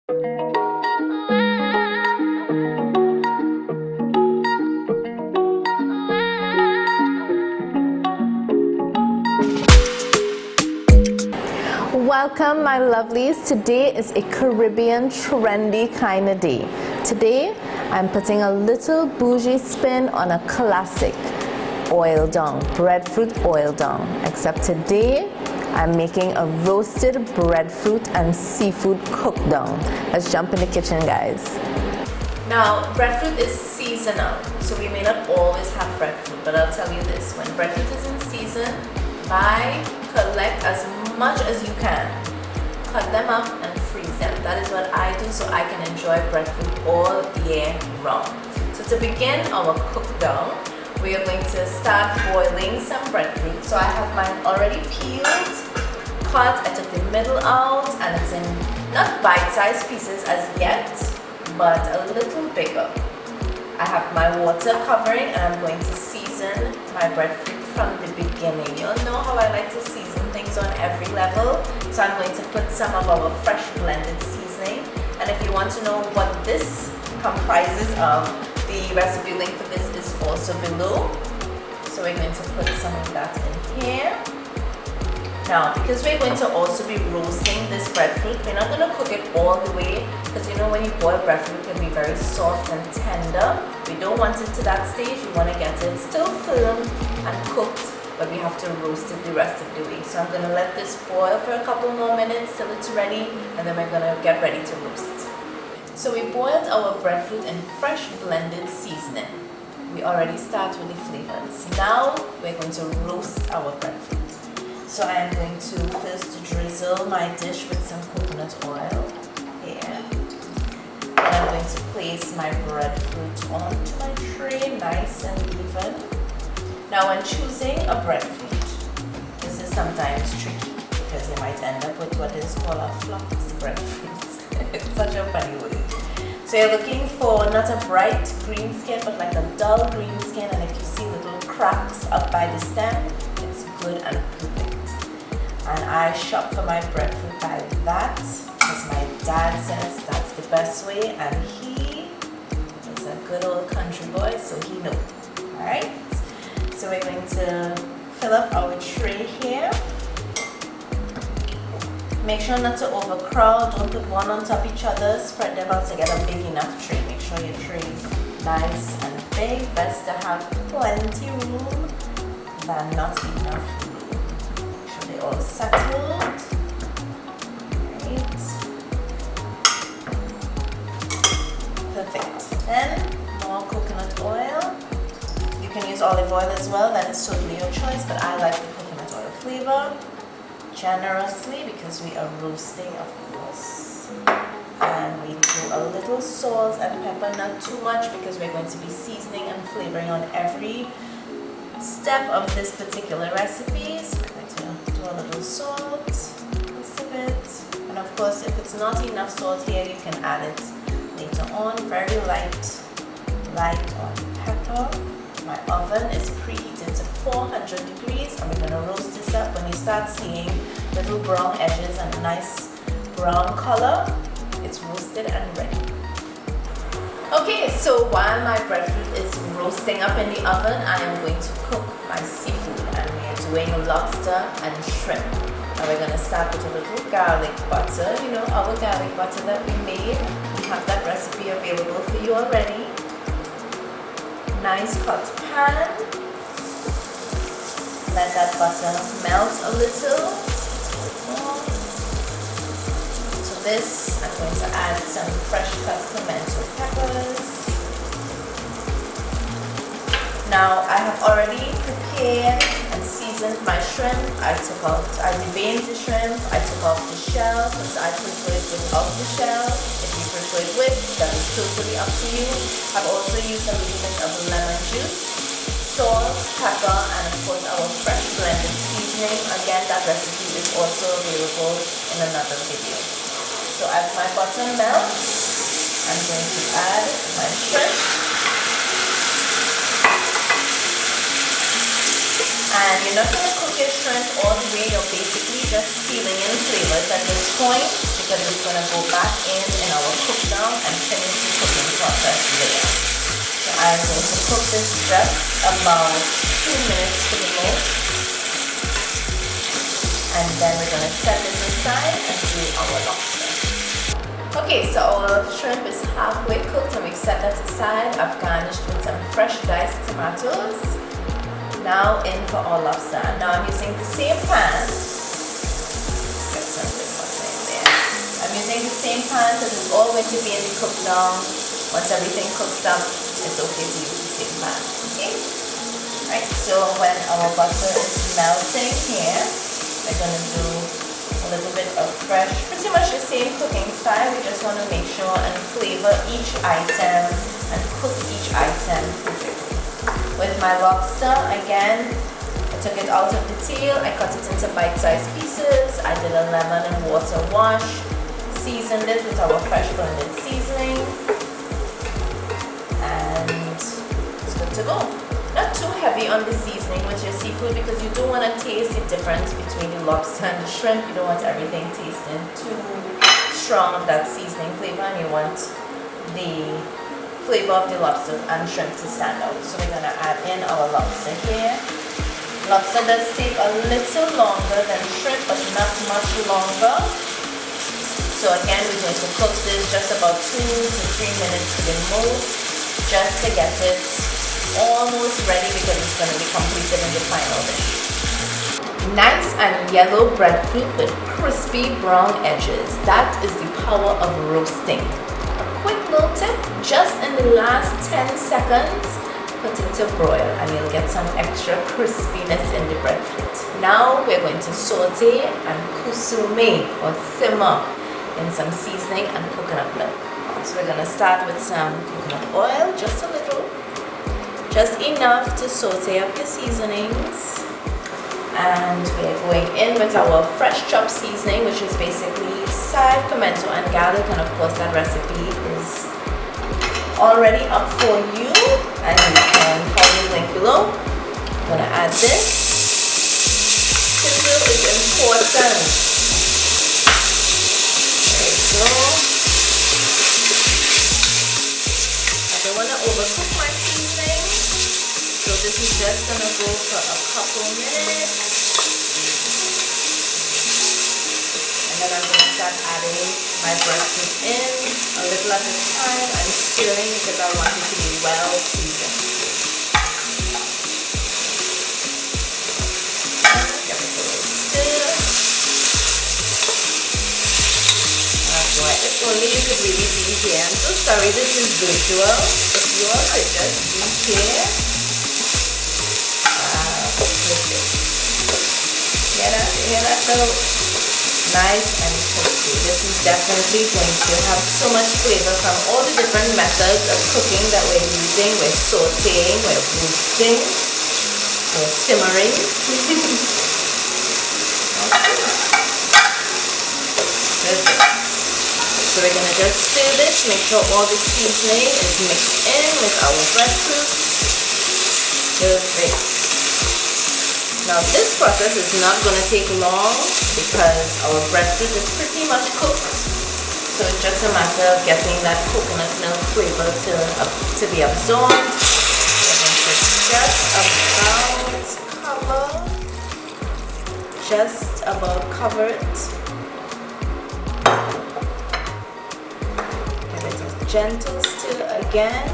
Welcome my lovelies. Today is a Caribbean trendy kind of day. Today I'm putting a little bougie spin on a classic oil down, breadfruit oil down. Except today I'm making a roasted breadfruit and seafood cook down. Let's jump in the kitchen, guys. Now breadfruit is seasonal, so we may not always have breadfruit, but I'll tell you this, when breadfruit is in season, buy, collect as much as you can, cut them up and freeze them. That is what I do so I can enjoy breadfruit all year round. So to begin our cook down, we are going to start boiling some breadfruit. So I have mine already peeled, cut, I took the middle out, and it's in not bite-sized pieces as yet, but a little bigger. I have my water covering and I'm going to season my breadfruit from the beginning. You'll know how I like to season things on every level. So I'm going to put some of our fresh blended seasoning. And if you want to know what this comprises of, the recipe link for this is also below. So we're going to put some of that in here. Now, because we're going to also be roasting this breadfruit, we're not going to cook it all the way, because you know when you boil breadfruit, it can be very soft and tender. We don't want it to that stage. We want to get it still firm and cooked, but we have to roast it the rest of the way. So I'm going to let this boil for a couple more minutes till it's ready, and then we're going to get ready to roast. So we boiled our breadfruit in fresh blended seasoning. We already start with the flavors. Now we're going to roast our breadfruit. So I am going to first drizzle my dish with some coconut oil here. And I'm going to place my breadfruit onto my tray, nice and even. Now when choosing a breadfruit, this is sometimes tricky because you might end up with what is called a flux breadfruit. It's such a funny word. So you're looking for not a bright green skin, but like a dull green skin, and if you see little cracks up by the stem, it's good and perfect. And I shop for my breadfruit by that, because my dad says that's the best way, and he is a good old country boy, so he knows. Alright, so we're going to fill up our tray here. Make sure not to overcrowd, don't put one on top of each other, spread them out to get a big enough tray. Make sure your tray is nice and big, best to have plenty room than not enough room. All settled. Right. Perfect. Then more coconut oil. You can use olive oil as well, that is totally your choice, but I like the coconut oil flavor generously because we are roasting, of course. And we do a little salt and pepper, not too much, because we're going to be seasoning and flavoring on every step of this particular recipe. So a little salt, just a bit, and of course if it's not enough salt here, you can add it later on. Very light on pepper. My oven is preheated to 400 degrees and we're going to roast this up. When you start seeing little brown edges and a nice brown color, it's roasted and ready. Okay, so while my breadfruit is roasting up in the oven, I am going to cook my seafood, and we are doing lobster and shrimp. Now we're going to start with a little garlic butter. You know, our garlic butter that we made. We have that recipe available for you already. Nice hot pan. Let that butter melt a little. To this, I'm going to add some fresh cut pimento peppers. Now I have already prepared and seasoned my shrimp. I deveined the shrimp. I took off the shell because I prefer it without the shell. If you prefer it with, that is totally up to you. I've also used a little bit of lemon juice, salt, pepper, and of course our fresh blended seasoning. Again, that recipe is also available in another video. So as my butter melts, I'm going to add my shrimp. And you're not going to cook your shrimp all the way. You're basically just sealing in flavors at this point because it's going to go back in our down and finish the cooking process later. So I'm going to cook this just about 2 minutes to the most. And then we're going to set this aside and do our lobster. Okay, so our shrimp is halfway cooked and we've set that aside. I've garnished with some fresh diced tomatoes. Now in for our lobster. Now I'm using the same pan. Get some good butter in there. I'm using the same pan because it's all going to be in the cook down. Once everything cooks up, it's okay to use the same pan. Okay? Right, so when our butter is melting here, we're going to do a little bit of fresh, pretty much the same cooking style. We just want to make sure and flavor each item and cook each item perfectly. With my lobster, again, I took it out of the tail, I cut it into bite-sized pieces, I did a lemon and water wash, seasoned it with our fresh blended seasoning, and it's good to go. Not too heavy on the seasoning with your seafood because you don't want to taste the difference between the lobster and the shrimp. You don't want everything tasting too strong of that seasoning flavor, and you want the flavor of the lobster and shrimp to stand out. So we're going to add in our lobster here. Lobster does take a little longer than shrimp, but not much longer. So again, we're going to cook this just about 2 to 3 minutes to the most, just to get it almost ready because it's going to be completed in the final dish. Nice and yellow breadfruit with crispy brown edges. That is the power of roasting. A quick little tip, just in the last 10 seconds, put it to broil and you'll get some extra crispiness in the breadfruit. Now we're going to saute and kusume or simmer in some seasoning and coconut milk. So we're going to start with some coconut oil, just a little. Just enough to saute up your seasonings, and we're going in with our fresh chopped seasoning, which is basically sage, pimento and garlic, and of course that recipe is already up for you and you can follow the link below. I'm going to add this. Sizzle is important. There we go. I don't want to overcook my seasoning. So this is just going to go for a couple minutes. And then I'm going to start adding my breadfruit in a little at a time and stirring because I want it to be well seasoned. Give it a little stir. That's right. If only you could really be here. I'm so sorry this is virtual. If you all could just be here. Hear that though? Nice and crispy. This is definitely going to have so much flavor from all the different methods of cooking that we're using. We're sauteing, we're roasting, we're simmering. Perfect. So we're going to just stir this, make sure all the seasoning is mixed in with our breadfruit. Perfect. Now this process is not going to take long because our breadfruit is pretty much cooked. So it's just a matter of getting that coconut milk flavor to be absorbed. We're going to just about cover it. Give it a gentle stir again.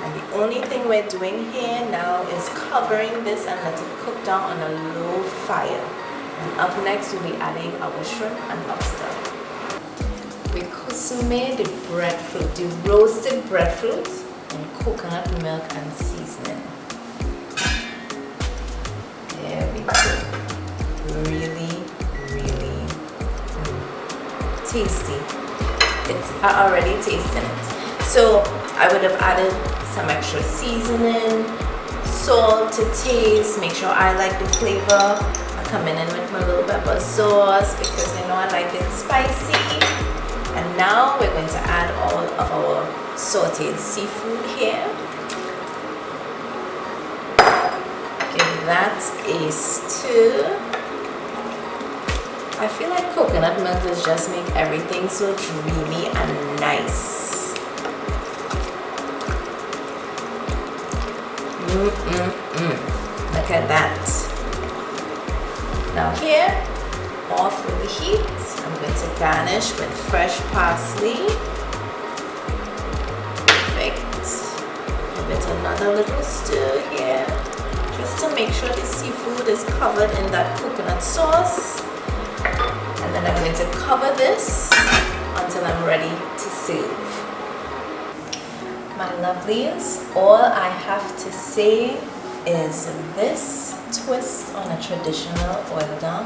The only thing we're doing here now is covering this and let it cook down on a low fire. And up next we'll be adding our shrimp and lobster. We kusume the breadfruit, the roasted breadfruit in coconut milk and seasoning. There we go. Really, really tasty. I already tasted it. So I would have added some extra seasoning, salt to taste, make sure I like the flavor. I come in with my little pepper sauce because you know I like it spicy. And now we're going to add all of our sauteed seafood here. Give that a stir. I feel like coconut milk does just make everything so dreamy and nice. Look at that. Now here, off with the heat, I'm going to garnish with fresh parsley. Perfect. Give it another little stir here, just to make sure the seafood is covered in that coconut sauce. And then I'm going to cover this until I'm ready to serve. My lovelies, all I have to say is this twist on a traditional oil dum.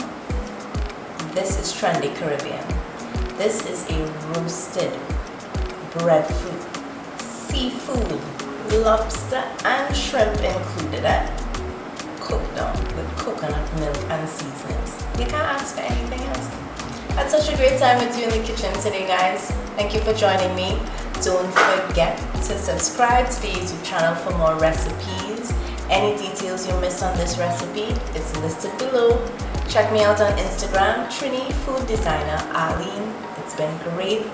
This is trendy Caribbean. This is a roasted breadfruit, seafood, lobster and shrimp included, cooked on with coconut milk and seasonings. You can't ask for anything else. Had such a great time with you in the kitchen today, guys. Thank you for joining me. Don't forget to subscribe to the YouTube channel for more recipes. Any details you missed on this recipe, it's listed below. Check me out on Instagram, Trini, fooddesignerarlene. It's been great.